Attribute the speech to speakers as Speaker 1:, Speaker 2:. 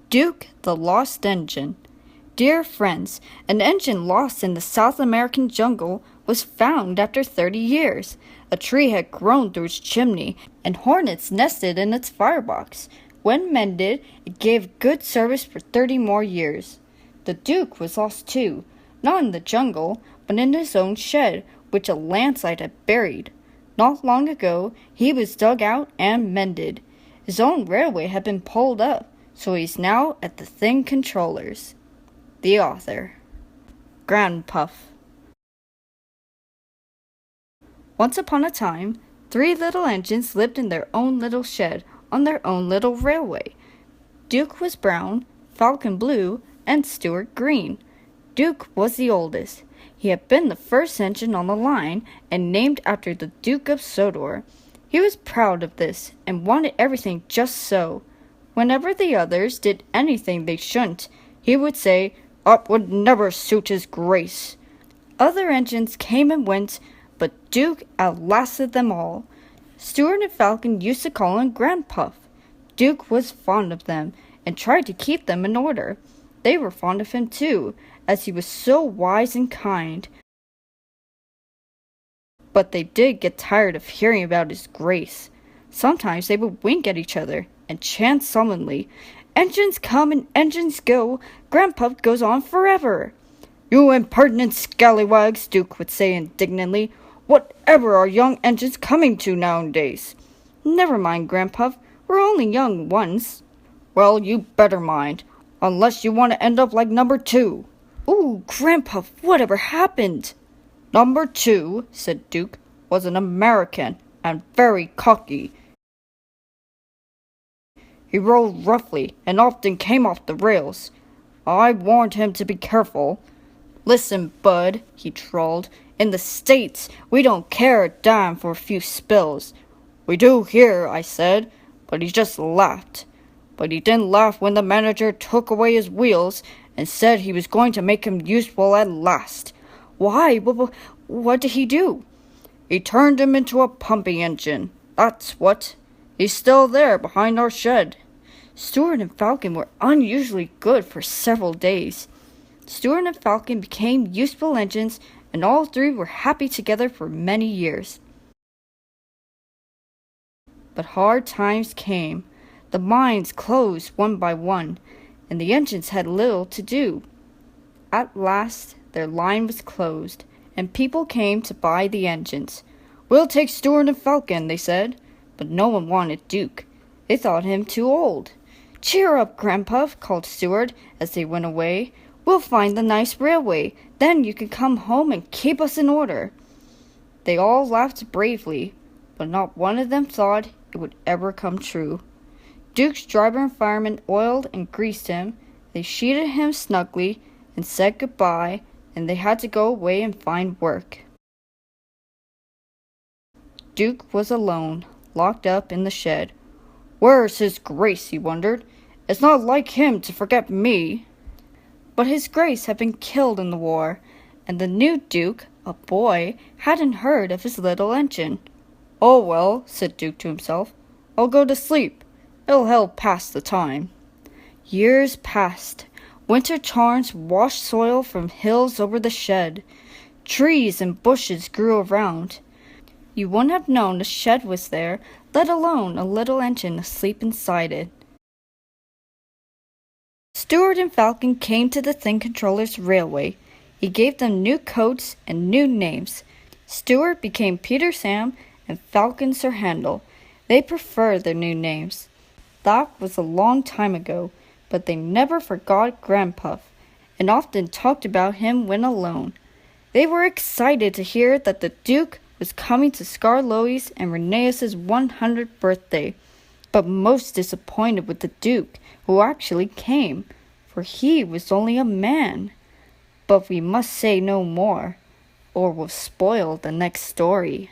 Speaker 1: Duke the Lost Engine. Dear friends, an engine lost in the South American jungle was found after 30 years. A tree had grown through its chimney, and hornets nested in its firebox. When mended, it gave good service for 30 more years. The Duke was lost too, not in the jungle, but in his own shed, which a landslide had buried. Not long ago, he was dug out and mended. His own railway had been pulled up, so he's now at the thing controllers. The author. Granpuff. Once upon a time, 3 little engines lived in their own little shed on their own little railway. Duke was brown, Falcon blue, and Stuart green. Duke was the oldest. He had been the first engine on the line and named after the Duke of Sodor. He was proud of this and wanted everything just so. Whenever the others did anything they shouldn't, he would say, "That would never suit his grace." Other engines came and went, but Duke outlasted them all. Stuart and Falcon used to call him Granpuff. Duke was fond of them and tried to keep them in order. They were fond of him too, as he was so wise and kind. But they did get tired of hearing about his grace. Sometimes they would wink at each other and chant sullenly, "Engines come and engines go, Granpuff goes on forever." "You impertinent scallywags," Duke would say indignantly. "Whatever are young engines coming to nowadays?" "Never mind, Granpuff, we're only young once." "Well, you better mind, unless you want to end up like number 2. "Ooh, Granpuff, whatever happened?" "Number 2, said Duke, "was an American, and very cocky. He rode roughly, and often came off the rails. I warned him to be careful. 'Listen, bud,' he drawled, 'in the States, we don't care a dime for a few spills.' 'We do here,' I said, but he just laughed. But he didn't laugh when the manager took away his wheels and said he was going to make him useful at last." "Why? What did he do?" "He turned him into a pumping engine, that's what. He's still there behind our shed." Stuart and Falcon were unusually good for several days. Stuart and Falcon became useful engines, and all 3 were happy together for many years. But hard times came. The mines closed one by one, and the engines had little to do. At last, their line was closed, and people came to buy the engines. "We'll take Stuart and Falcon," they said, but no one wanted Duke. They thought him too old. "Cheer up, Granpuff," called Stuart as they went away. "We'll find the nice railway. Then you can come home and keep us in order." They all laughed bravely, but not one of them thought it would ever come true. Duke's driver and fireman oiled and greased him. They sheeted him snugly and said goodbye, and they had to go away and find work. Duke was alone, locked up in the shed. "Where's his grace?" he wondered. "It's not like him to forget me." But his grace had been killed in the war, and the new Duke, a boy, hadn't heard of his little engine. "Oh well," said Duke to himself, "I'll go to sleep. It'll help pass the time." Years passed. Winter torrents washed soil from hills over the shed. Trees and bushes grew around. You wouldn't have known a shed was there, let alone a little engine asleep inside it. Stuart and Falcon came to the thing controller's railway. He gave them new coats and new names. Stuart became Peter Sam and Falcon Sir Handel. They preferred their new names. That was a long time ago, but they never forgot Granpuff, and often talked about him when alone. They were excited to hear that the Duke was coming to Skarloey's and Rheneas's 100th birthday, but most disappointed with the Duke, who actually came, for he was only a man. But we must say no more, or we'll spoil the next story.